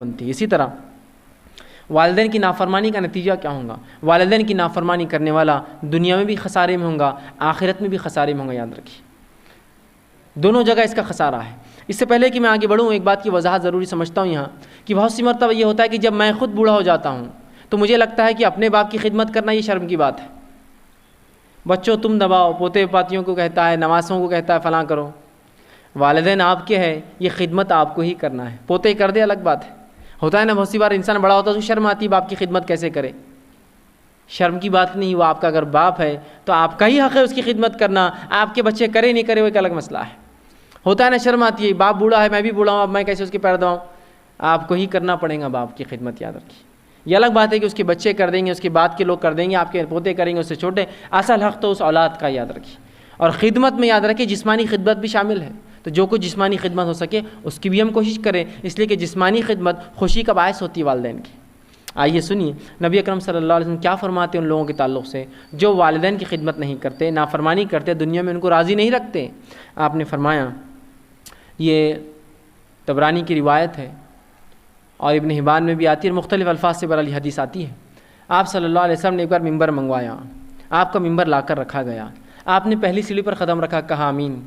بنتی ہے۔ اسی طرح والدین کی نافرمانی کا نتیجہ کیا ہوگا؟ والدین کی نافرمانی کرنے والا دنیا میں بھی خسارے میں ہوگا، آخرت میں بھی خسارے میں ہوگا، یاد رکھیے، دونوں جگہ اس کا خسارہ ہے۔ اس سے پہلے کہ میں آگے بڑھوں، ایک بات کی وضاحت ضروری سمجھتا ہوں یہاں کہ بہت سی مرتبہ یہ ہوتا ہے کہ جب میں خود بوڑھا ہو جاتا ہوں تو مجھے لگتا ہے کہ اپنے باپ کی خدمت کرنا یہ شرم کی بات ہے۔ بچوں تم دباؤ، پوتے پاتیوں کو کہتا ہے، نواسوں کو کہتا ہے فلاں کرو، والدین آپ کے ہیں، یہ خدمت آپ کو ہی کرنا ہے۔ پوتے کر دے الگ بات ہے، ہوتا ہے نا، بہت سی بار انسان بڑا ہوتا ہے تو شرم آتی ہے باپ کی خدمت کیسے کرے۔ شرم کی بات نہیں، وہ آپ کا اگر باپ ہے تو آپ کا ہی حق ہے اس کی خدمت کرنا، آپ کے بچے کرے نہیں کرے وہ ایک الگ مسئلہ ہے۔ ہوتا ہے نا، شرم آتی ہے، باپ بوڑھا ہے، میں بھی بوڑھا ہوں، اب میں کیسے اس کے پیر دباؤں؟ آپ کو ہی کرنا پڑے گا باپ کی خدمت، یاد رکھیے۔ یہ الگ بات ہے کہ اس کے بچے کر دیں گے، اس کے بعد کے لوگ کر دیں گے، آپ کے پوتے کریں گے اس سے چھوٹے، اصل حق تو اس اولاد کا، یاد رکھیے۔ اور خدمت میں یاد رکھیے جسمانی خدمت بھی شامل ہے، تو جو کچھ جسمانی خدمت ہو سکے اس کی بھی ہم کوشش کریں، اس لیے کہ جسمانی خدمت خوشی کا باعث ہوتی ہے والدین کی۔ آئیے سنیے نبی اکرم صلی اللہ علیہ وسلم کیا فرماتے ہیں ان لوگوں کے تعلق سے جو والدین کی خدمت نہیں کرتے، نافرمانی کرتے، دنیا میں ان کو راضی نہیں رکھتے۔ آپ نے فرمایا، یہ طبرانی کی روایت ہے اور ابن حبان میں بھی آتی ہے، مختلف الفاظ سے بہرحال حدیث آتی ہے۔ آپ صلی اللہ علیہ وسلم نے ایک بار ممبر منگوایا، آپ کا ممبر لا کر رکھا گیا، آپ نے پہلی سیڑھی پر قدم رکھا، کہا آمین،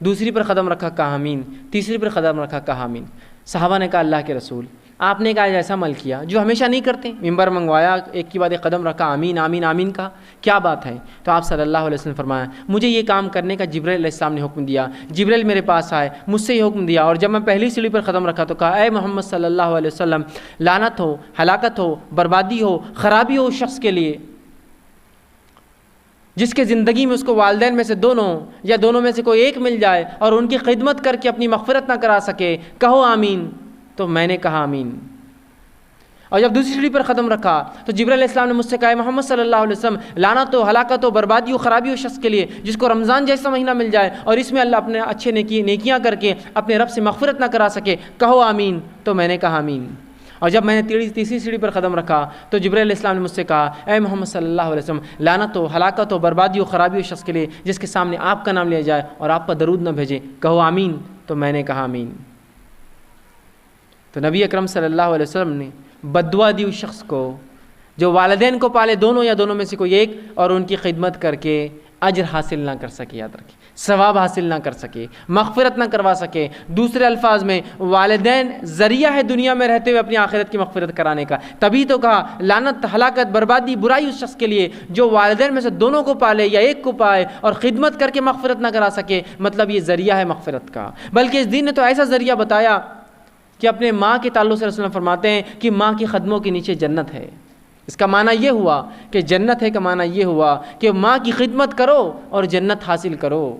دوسری پر قدم رکھا، کہا آمین، تیسری پر قدم رکھا، کہا آمین۔ صحابہ نے کہا اللہ کے رسول، آپ نے کہا ایسا عمل کیا جو ہمیشہ نہیں کرتے، ممبر منگوایا، ایک کے بعد ایک قدم رکھا، آمین آمین آمین کہا، کیا بات ہے؟ تو آپ صلی اللہ علیہ وسلم نے فرمایا، مجھے یہ کام کرنے کا جبرائیل علیہ السلام نے حکم دیا، جبرائیل میرے پاس آئے، مجھ سے یہ حکم دیا، اور جب میں پہلی سیڑھی پر قدم رکھا تو کہا اے محمد صلی اللہ علیہ وسلم، لعنت ہو، ہلاکت ہو، بربادی ہو، خرابی ہو اس شخص کے لیے جس کے زندگی میں اس کو والدین میں سے دونوں یا دونوں میں سے کوئی ایک مل جائے اور ان کی خدمت کر کے اپنی مغفرت نہ کرا سکے، کہو آمین۔ تو میں نے کہا آمین۔ اور جب دوسری سیڑھی پر قدم رکھا تو جبرائیل علیہ السلام نے مجھ سے کہا محمد صلی اللہ علیہ وسلم، لعنت ہو، ہلاکت ہو، بربادی ہو، خرابی ہو شخص کے لیے جس کو رمضان جیسا مہینہ مل جائے اور اس میں اللہ اپنے اچھے نیکیاں کر کے اپنے رب سے مغفرت نہ کرا سکے، کہو آمین۔ تو میں نے کہا آمین۔ اور جب میں نے تیسری سیڑھی پر قدم رکھا تو جبرائیل علیہ السلام نے مجھ سے کہا اے محمد صلی اللہ علیہ وسلم، لعنت ہو، ہلاکت ہو، بربادی ہو، خرابی ہو شخص کے لیے جس کے سامنے آپ کا نام لیا جائے اور آپ پر درود نہ بھیجے، کہو آمین۔ تو میں نے کہا آمین۔ تو نبی اکرم صلی اللہ علیہ وسلم نے بد دعا دی اس شخص کو جو والدین کو پالے دونوں یا دونوں میں سے کوئی ایک اور ان کی خدمت کر کے اجر حاصل نہ کر سکے، یاد رکھیں، ثواب حاصل نہ کر سکے، مغفرت نہ کروا سکے۔ دوسرے الفاظ میں والدین ذریعہ ہے دنیا میں رہتے ہوئے اپنی آخرت کی مغفرت کرانے کا، تبھی تو کہا لعنت، ہلاکت، بربادی، برائی اس شخص کے لیے جو والدین میں سے دونوں کو پالے یا ایک کو پائے اور خدمت کر کے مغفرت نہ کرا سکے، مطلب یہ ذریعہ ہے مغفرت کا۔ بلکہ اس دین نے تو ایسا ذریعہ بتایا کہ اپنے ماں کے تعلق سے رسول اللہ فرماتے ہیں کہ ماں کے قدموں کے نیچے جنت ہے۔ اس کا معنی یہ ہوا کہ جنت ہے کا معنی یہ ہوا کہ ماں کی خدمت کرو اور جنت حاصل کرو۔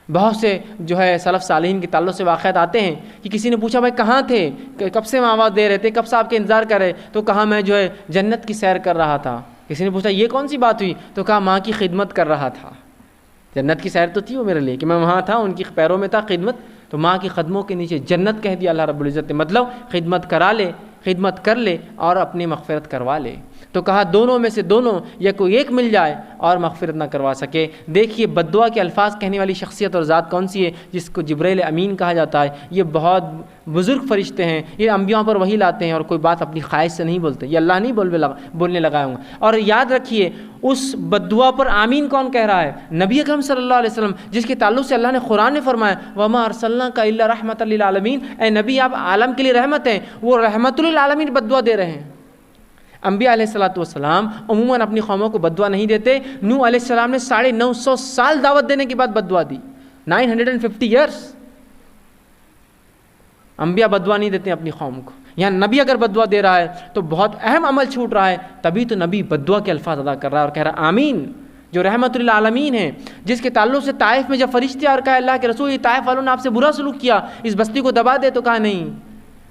بہت سے جو ہے سلف صالحین کے تعلق سے واقعات آتے ہیں کہ کسی نے پوچھا بھائی کہاں تھے، کب سے آواز دے رہے تھے، کب سے آپ کے انتظار کر رہے؟ تو کہا میں جو ہے جنت کی سیر کر رہا تھا۔ کسی نے پوچھا یہ کون سی بات ہوئی؟ تو کہا ماں کی خدمت کر رہا تھا۔ جنت کی سیر تو تھی وہ میرے لیے کہ میں وہاں تھا، ان کی پیروں میں تھا، خدمت، تو ماں کے قدموں کے نیچے جنت کہہ دیا اللہ رب العزت نے، مطلب خدمت کرا لے، خدمت کر لے اور اپنی مغفرت کروا لے۔ تو کہا دونوں میں سے دونوں یا کوئی ایک مل جائے اور مغفرت نہ کروا سکے۔ دیکھیے بد دعا کے الفاظ کہنے والی شخصیت اور ذات کون سی ہے؟ جس کو جبرائیل امین کہا جاتا ہے۔ یہ بہت بزرگ فرشتے ہیں، یہ انبیاء پر وحی لاتے ہیں اور کوئی بات اپنی خواہش سے نہیں بولتے، یہ اللہ نہیں بولنے لگایا ہوں گا۔ اور یاد رکھیے اس بد دعا پر آمین کون کہہ رہا ہے؟ نبی اکرم صلی اللہ علیہ وسلم، جس کے تعلق سے اللہ نے قرآن میں فرمایا وما ارسلناک الا رحمۃ للعالمین، اے نبی آپ عالم کے لیے رحمت ہیں، وہ رحمت للعالمین بد دعا دے رہے ہیں۔ انبیاء علیہ الصلوۃ والسلام عموماً اپنی قوموں کو بد دعا نہیں دیتے۔ نوح علیہ السلام نے 950 سال دعوت دینے کے بعد بد دعا دی، 950 ایئرس۔ انبیاء بد دعا نہیں دیتے اپنی قوم کو۔ یہاں نبی اگر بد دعا دے رہا ہے تو بہت اہم عمل چھوٹ رہا ہے، تبھی تو نبی بد دعا کے الفاظ ادا کر رہا ہے اور کہہ رہا ہے آمین، جو رحمت للعالمین ہے، جس کے تعلق سے طائف میں جب فرشتے اور کہا اللہ کے رسول یہ طائف والوں نے آپ سے برا سلوک کیا، اس بستی کو دبا دے، تو کہا نہیں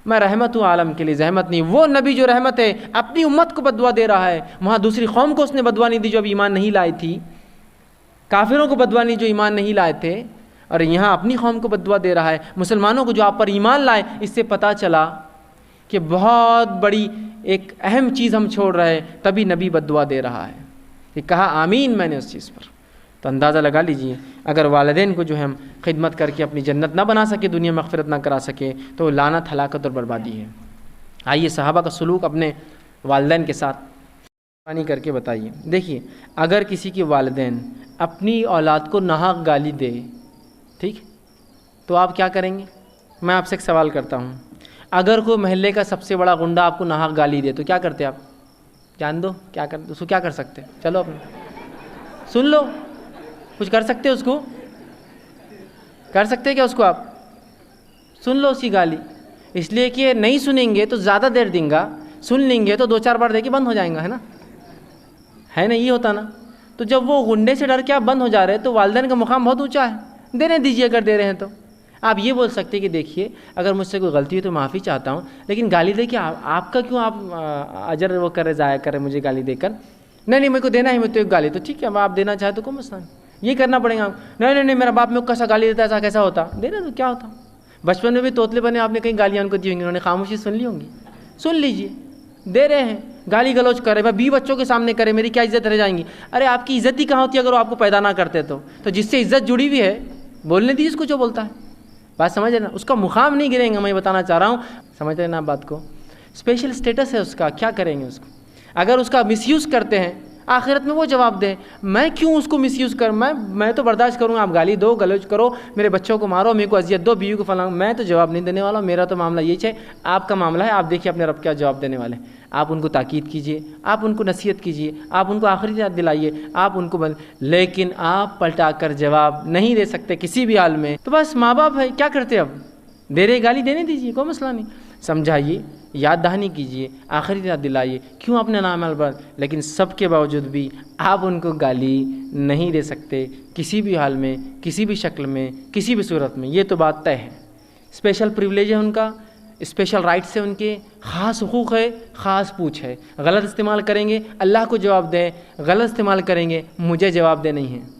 میں رحمت ہوں عالم کے لیے، زحمت نہیں۔ وہ نبی جو رحمت ہے اپنی امت کو بد دعا دے رہا ہے، وہاں دوسری قوم کو اس نے بد دعا نہیں دی جو اب ایمان نہیں لائی تھی، کافروں کو بد دعا نہیں جو ایمان نہیں لائے تھے، اور یہاں اپنی قوم کو بد دعا دے رہا ہے، مسلمانوں کو جو آپ پر ایمان لائے۔ اس سے پتہ چلا کہ بہت بڑی ایک اہم چیز ہم چھوڑ رہے، تبھی نبی بد دعا دے رہا ہے کہ کہا آمین میں نے اس چیز پر۔ تو اندازہ لگا لیجئے اگر والدین کو جو ہم خدمت کر کے اپنی جنت نہ بنا سکے، دنیا میں مغفرت نہ کرا سکے، تو لعنت، ہلاکت اور بربادی ہے۔ آئیے صحابہ کا سلوک اپنے والدین کے ساتھ پانی کر کے بتائیے. دیکھیے اگر کسی کے والدین اپنی اولاد کو ناحق گالی دے، ٹھیک، تو آپ کیا کریں گے؟ میں آپ سے ایک سوال کرتا ہوں، اگر کوئی محلے کا سب سے بڑا غنڈہ آپ کو ناحق گالی دے تو کیا کرتے آپ؟ جان دو کیا کرتے، اس کو کیا کر سکتے؟ چلو اپنے سن لو، کچھ کر سکتے اس کو؟ کر سکتے کیا اس کو؟ آپ سن لو اس کی گالی، اس لیے کہ نہیں سنیں گے تو زیادہ دیر دیں گا، سن لیں گے تو 2-4 بار دے کے بند ہو جائیں گا، ہے نا؟ ہے نا؟ یہ ہوتا نا. تو جب وہ غنڈے سے ڈر کے آپ بند ہو جا رہے ہیں تو والدین کا مقام بہت اونچا ہے، دینے دیجیے اگر دے رہے ہیں تو. آپ یہ بول سکتے کہ دیکھیے اگر مجھ سے کوئی غلطی ہے تو معافی چاہتا ہوں، لیکن گالی دے کے آپ کا کیوں آپ اجر وہ کرے، ضائع کرے مجھے گالی دے کر؟ نہیں میرے کو دینا ہے، میں تو ایک گالی، تو ٹھیک ہے اب آپ دینا چاہے تو کوئی مسئلہ نہیں، یہ کرنا پڑے گا. نہیں میرا باپ میرے کو کیسا گالی دیتا ہے، ایسا کیسا ہوتا؟ دینا تو کیا ہوتا. بچپن میں بھی توتلے بنے آپ نے کہیں گالیاں ان کو دی ہوں گی، انہوں نے خاموشی سن لی ہوں گی. سن لیجیے، دے رہے ہیں، گالی گلوچ کرے، بھائی 20 بچوں کے سامنے کرے، میری کیا عزت رہ جائیں گی؟ ارے آپ کی عزت ہی کہاں ہوتی ہے اگر وہ آپ کو پیدا نہ کرتے تو جس سے عزت جڑی ہوئی ہے بولنے دیجیے اس کو جو بولتا ہے. بات سمجھ رہے نا؟ اس کا مقام نہیں گریں گا، میں بتانا چاہ رہا ہوں. سمجھ رہے نا آپ بات کو؟ اسپیشل اسٹیٹس ہے اس کا، کیا کریں گے اس کو؟ اگر اس کا مس یوز کرتے ہیں آخرت میں وہ جواب دیں، میں کیوں اس کو مس یوز کر، میں تو برداشت کروں گا، آپ گالی دو، گلوچ کرو، میرے بچوں کو مارو، میرے کو اذیت دو، بیوی کو فلاں، میں تو جواب نہیں دینے والا. میرا تو معاملہ یہ ہے، آپ کا معاملہ ہے، آپ دیکھیے اپنے رب کیا جواب دینے والے. آپ ان کو تاکید کیجیے، آپ ان کو نصیحت کیجیے، آپ ان کو آخری یاد دلائیے، آپ ان کو لیکن آپ پلٹا کر جواب نہیں دے سکتے کسی بھی حال میں. تو بس ماں باپ ہے، کیا کرتے اب؟ دے رہے گالی دینے دیجیے، کوئی مسئلہ نہیں. سمجھائیے، یاد دہانی کیجیے، آخری یاد دلائیے، کیوں اپنے نام البر. لیکن سب کے باوجود بھی آپ ان کو گالی نہیں دے سکتے کسی بھی حال میں، کسی بھی شکل میں، کسی بھی صورت میں. یہ تو بات طے ہے. اسپیشل پریویلیج ہے ان کا، اسپیشل رائٹس ہے ان کے، خاص حقوق ہے، خاص پوچھ ہے. غلط استعمال کریں گے اللہ کو جواب دیں، غلط استعمال کریں گے مجھے جواب دے نہیں ہے.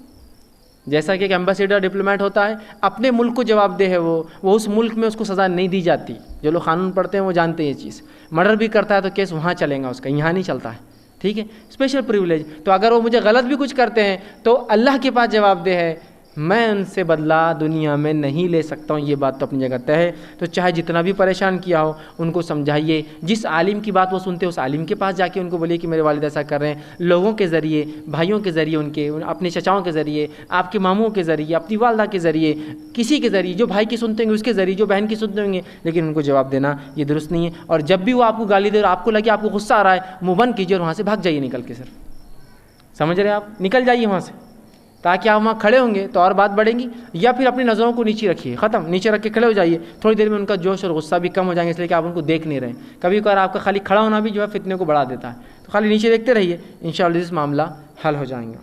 جیسا کہ ایک ایمبیسیڈر ڈپلومیٹ ہوتا ہے، اپنے ملک کو جواب دہ ہے، وہ اس ملک میں اس کو سزا نہیں دی جاتی. جو لوگ قانون پڑھتے ہیں وہ جانتے ہیں یہ چیز. مرڈر بھی کرتا ہے تو کیس وہاں چلے گا اس کا، یہاں نہیں چلتا ہے. ٹھیک ہے، اسپیشل پریویلیج. تو اگر وہ مجھے غلط بھی کچھ کرتے ہیں تو اللہ کے پاس جواب دہ ہے، میں ان سے بدلہ دنیا میں نہیں لے سکتا ہوں. یہ بات تو اپنی جگہ طے ہے. تو چاہے جتنا بھی پریشان کیا ہو ان کو سمجھائیے. جس عالم کی بات وہ سنتے ہیں اس عالم کے پاس جا کے ان کو بولیے کہ میرے والد ایسا کر رہے ہیں. لوگوں کے ذریعے، بھائیوں کے ذریعے، ان کے اپنے چچاؤں کے ذریعے، آپ کے ماموں کے ذریعے، اپنی والدہ کے ذریعے، کسی کے ذریعے، جو بھائی کی سنتے ہوں گے اس کے ذریعے، جو بہن کی سنتے ہوں گے، لیکن ان کو جواب دینا یہ درست نہیں ہے. اور جب بھی وہ آپ کو گالی دے اور آپ کو لگے آپ کو غصہ آ رہا ہے، منہ بند کیجیے اور وہاں سے بھاگ جائیے نکل کے. صرف سمجھ رہے ہیں آپ؟ نکل جائیے وہاں سے، تاکہ آپ وہاں کھڑے ہوں گے تو اور بات بڑھیں گی. یا پھر اپنی نظروں کو نیچے رکھیے، ختم، نیچے رکھ کے کھڑے ہو جائیے. تھوڑی دیر میں ان کا جوش اور غصہ بھی کم ہو جائیں گے، اس لیے کہ آپ ان کو دیکھ نہیں رہے. کبھی کبھار آپ کا خالی کھڑا ہونا بھی جو ہے فتنے کو بڑھا دیتا ہے. تو خالی نیچے دیکھتے رہیے، انشاءاللہ اس معاملہ حل ہو جائیں گا.